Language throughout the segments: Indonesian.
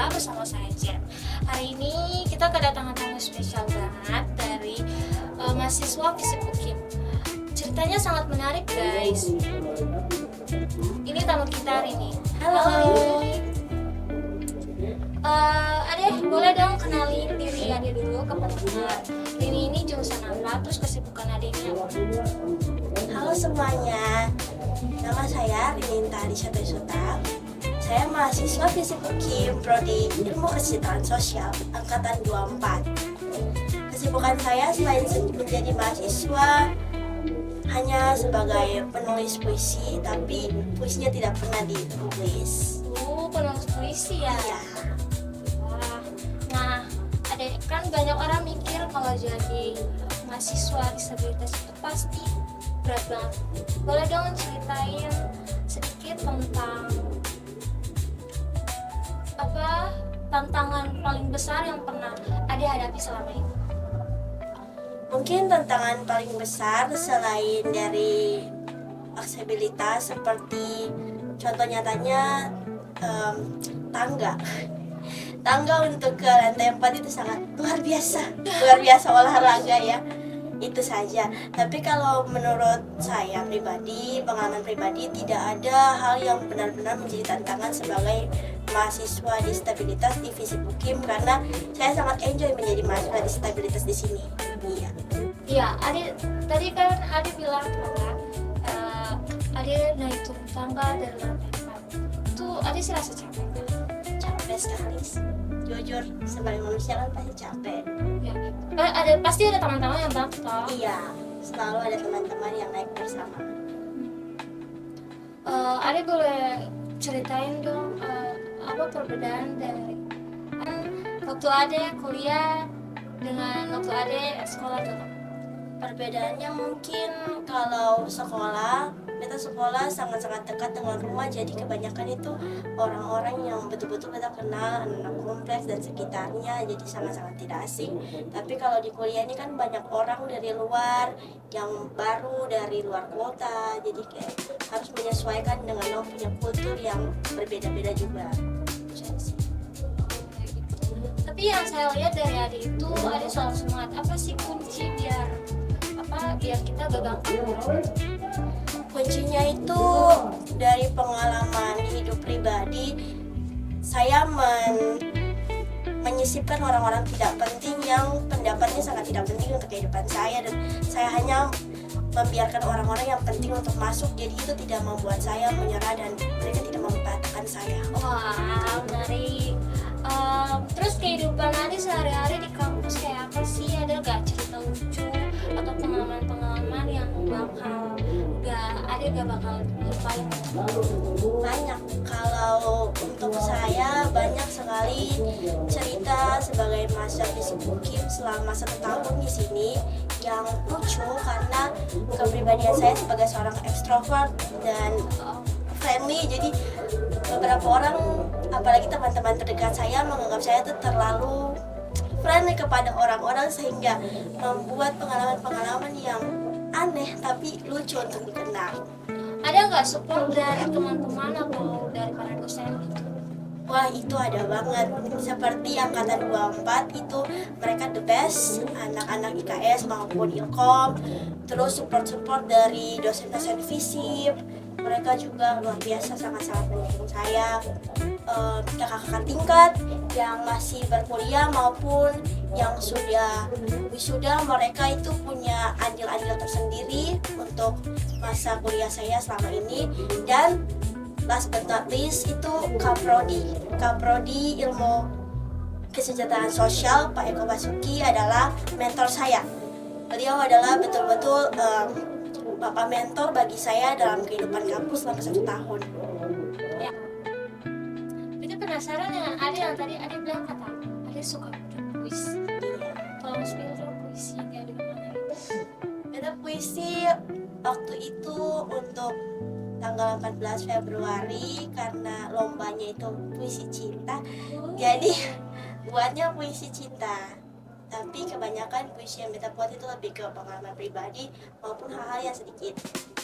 bersama saya Jen. Hari ini kita kedatangan tamu spesial banget dari mahasiswa Visip UKIM. Ceritanya sangat menarik guys. Ini tamu kita hari ini. Halo. Adek, boleh dong kenalin diri Adek dulu ke pendengar. Ini jurusan apa, terus kesibukan adiknya apa? Halo semuanya, nama saya Rininta Alisha Besuta. Saya mahasiswa Visip UKIM Prodi Ilmu Kesejahteraan Sosial Angkatan 24. Kesibukan saya selain menjadi mahasiswa hanya sebagai penulis puisi, tapi puisinya tidak pernah dipublis. Penulis puisi ya? Iya. Wah. Nah, adek, kan banyak orang mikir kalau jadi mahasiswa disabilitas itu pasti berat banget. Boleh dong ceritain sedikit tentang apa tantangan paling besar yang pernah adek hadapi selama ini? Mungkin tantangan paling besar selain dari aksesibilitas seperti contoh nyatanya tangga untuk ke lantai 4 itu sangat luar biasa olahraga ya, itu saja. Tapi kalau menurut saya pribadi, pengalaman pribadi, tidak ada hal yang benar-benar menjadi tantangan sebagai mahasiswa disabilitas di Visip UKIM, karena saya sangat enjoy menjadi mahasiswa disabilitas di sini. Iya, adek tadi kan adek bilang bahwa adek naik turun tangga dari lantai 4. Itu adek sih rasa capek kan? Capek sekali, jujur sebagai manusia kan pasti capek. Ya, pasti ada teman-teman yang bantu toh. Iya, selalu ada teman-teman yang naik bersama. Adek boleh ceritain dong apa perbedaan dari waktu adek kuliah dengan waktu adek sekolah dulu? Perbedaannya mungkin kalau sekolah, kita sekolah sangat-sangat dekat dengan rumah, jadi kebanyakan itu orang-orang yang betul-betul kita kenal, anak kompleks dan sekitarnya, jadi sangat-sangat tidak asing. Tapi kalau di kuliah ini kan banyak orang dari luar, yang baru dari luar kota, jadi kayak harus menyesuaikan dengan orang punya kultur yang berbeda-beda juga. Tapi yang saya lihat dari adik itu ada soal semangat. Apa sih kunci biar kita gak gampang? Kuncinya itu dari pengalaman hidup pribadi. Saya menyisipkan orang-orang tidak penting yang pendapatnya sangat tidak penting untuk kehidupan saya, dan saya hanya membiarkan orang-orang yang penting untuk masuk, jadi itu tidak membuat saya menyerah dan mereka tidak membatakan saya. Wah, menarik. Terus kehidupan adik sehari-hari di kampus kayak apa sih? Ada gak cerita lucu atau pengalaman-pengalaman yang gak bakal lupain? Banyak. Kalau untuk saya banyak sekali cerita sebagai mahasiswa Visip UKIM selama 1 tahun di sini yang lucu, karena kepribadian saya sebagai seorang ekstrovert dan friendly, jadi beberapa orang, apalagi teman-teman terdekat saya, menganggap saya itu terlalu friendly kepada orang-orang, sehingga membuat pengalaman-pengalaman yang aneh tapi lucu untuk dikenang. Ada nggak support dari teman-teman atau dari para dosen gitu? Wah, itu ada banget. Seperti angkatan 24 itu mereka the best, anak-anak IKS maupun Ilkom. Terus support dari dosen-dosen Visip, mereka juga luar biasa, sangat-sangat mendukung saya. Kakak-kakak tingkat yang masih berkuliah maupun yang sudah wisuda, mereka itu punya andil-andil tersendiri untuk masa kuliah saya selama ini. Dan last but not least itu Kaprodi Ilmu Kesejahteraan Sosial, Pak Eko Basuki adalah mentor saya. Beliau adalah betul-betul bapak mentor bagi saya dalam kehidupan kampus selama 1 tahun. Ya. Kita penasaran dengan Ade yang tadi Ade bilang kata Ade suka baca puisi. Tolong spill dong puisi kayak di mana itu? Baca puisi waktu itu untuk tanggal 14 Februari karena lombanya itu puisi cinta, jadi buatnya puisi cinta. Tapi kebanyakan puisi yang beta buat itu lebih ke pengalaman pribadi maupun hal-hal yang sedikit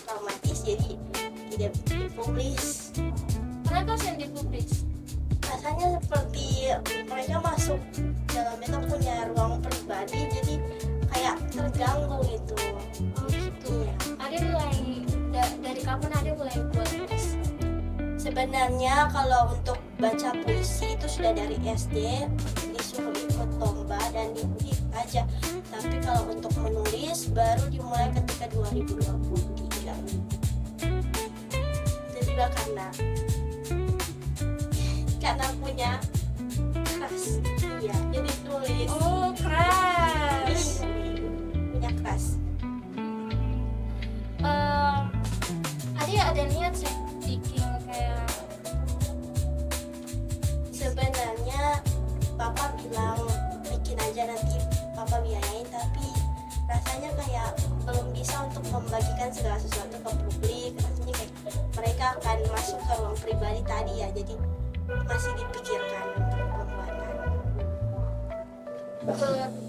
traumatis, jadi tidak dipublis. Kenapa sih yang dipublis? rasanya seperti mereka masuk dalam itu punya ruang pribadi, jadi kayak terganggu gitu. Oh gitu. Iya. Ada mulai dari kapan ada mulai buat les? Sebenarnya kalau untuk baca puisi itu sudah dari SD, disuruh ikut lomba dan diikuti aja. Tapi kalau untuk menulis baru dimulai ketika 2023. Jadi karena punya keras, iya. Jadi tulis. Oh keras. Punya keras. Ada niat sih bikin kayak Sebenarnya Papa bilang bikin aja, nanti Papa biayain, tapi rasanya kayak belum bisa untuk membagikan segala sesuatu ke publik. Rasanya kayak mereka akan masuk ke ruang pribadi tadi ya, jadi masih dipikirkan untuk pembuatan.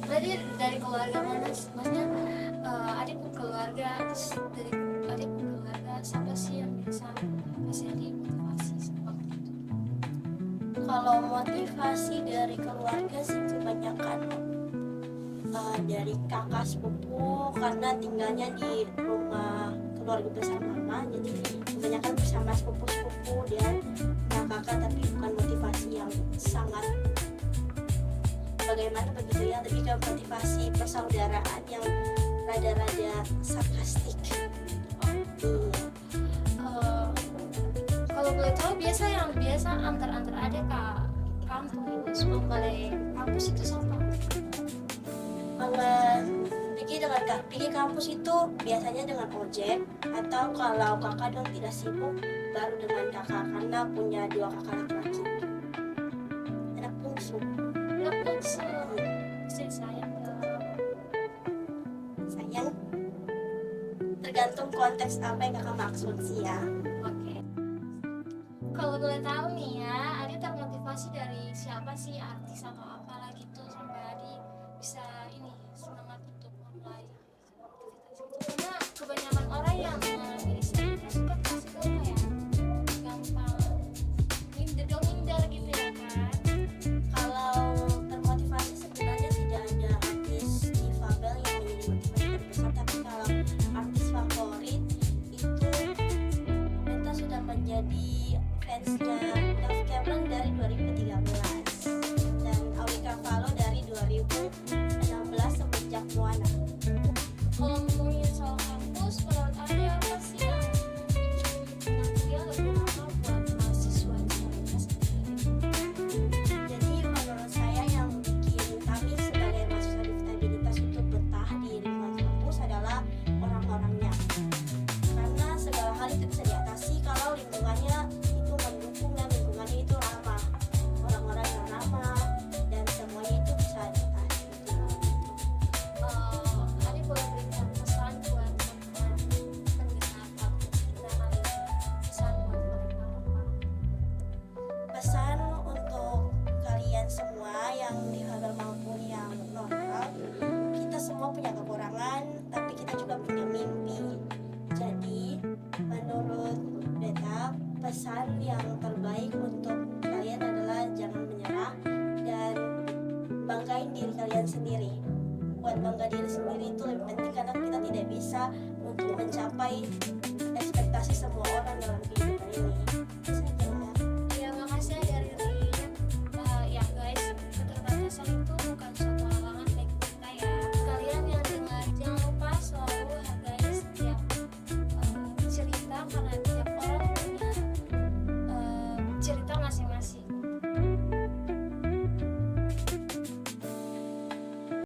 berarti dari keluarga mana sih? Maksudnya adik keluarga, terus dari adik keluarga siapa sih yang bisa kasih adik motivasi seperti itu? Kalau motivasi dari keluarga sih kebanyakan dari kakak sepupu, karena tinggalnya di rumah keluarga besar mama, jadi kebanyakan bersama sepupu-sepupu dan kakak, tapi bukan motivasi yang sangat bagaimana begitu ya, lebih ke motivasi persaudaraan yang rada-rada sarkastik. Iya. Kalau boleh tahu yang biasa antar ada ke kampus, membalai kampus itu siapa? Pergi kampus itu biasanya dengan ojek, atau kalau kakak dong tidak sibuk baru dengan kakak, karena punya 2 kakak laki-laki, anak bungsu. Istri saya Sayang, tergantung konteks apa yang kakak maksud sih ya. oke. Kalau boleh tahu nih ya, Adi termotivasi dari siapa sih, artis atau apalah gitu, sampai Adi bisa ini semangat untuk memulai aktivitas itu? Karena kebanyakan orang yang mengalami disabilitas kan pasti tuh kayak gampang minder gitu ya kan. Kalau termotivasi sebenarnya tidak ada artis difabel yang menjadi motivasi terbesar, tapi kalau artis favorit itu kita sudah menjadi fansnya Dove Cameron dari 2013 dan Awi Carvalho dari 2016 semenjak Moana. Kalau ngomongin soal kampus, menurut Adi apa sih yang bikin dia lebih lama buat mahasiswa disabilitas sendiri? Jadi menurut saya yang bikin kami sebagai mahasiswa disabilitas itu betah di lingkungan kampus adalah orang-orangnya, karena segala hal itu bisa diatasi kalau lingkungannya itu mendukung dan lingkungannya itu ramah, orang-orang yang ramah, dan semuanya itu bisa diatasi gitu. Adi boleh berikan pesan buat teman-teman pendengar podcast kita kali ini. Pesan buat mereka apa? Pesan untuk kalian semua yang difabel maupun yang normal, kita semua punya kekurangan, tapi kita juga punya mimpi. Jadi menurut beta, pesan yang terbaik untuk kalian adalah jangan menyerah dan banggain diri kalian sendiri. Buat bangga diri sendiri itu lebih penting, karena kita tidak bisa untuk mencapai ekspektasi semua orang dalam kehidupan ini. Itu saja. Ya, makasih ya dari Rin. Ya guys, keterbatasan itu bukan suatu halangan bagi kita ya. Kalian yang dengar, jangan lupa selalu hargai setiap cerita, karena tiap orang punya cerita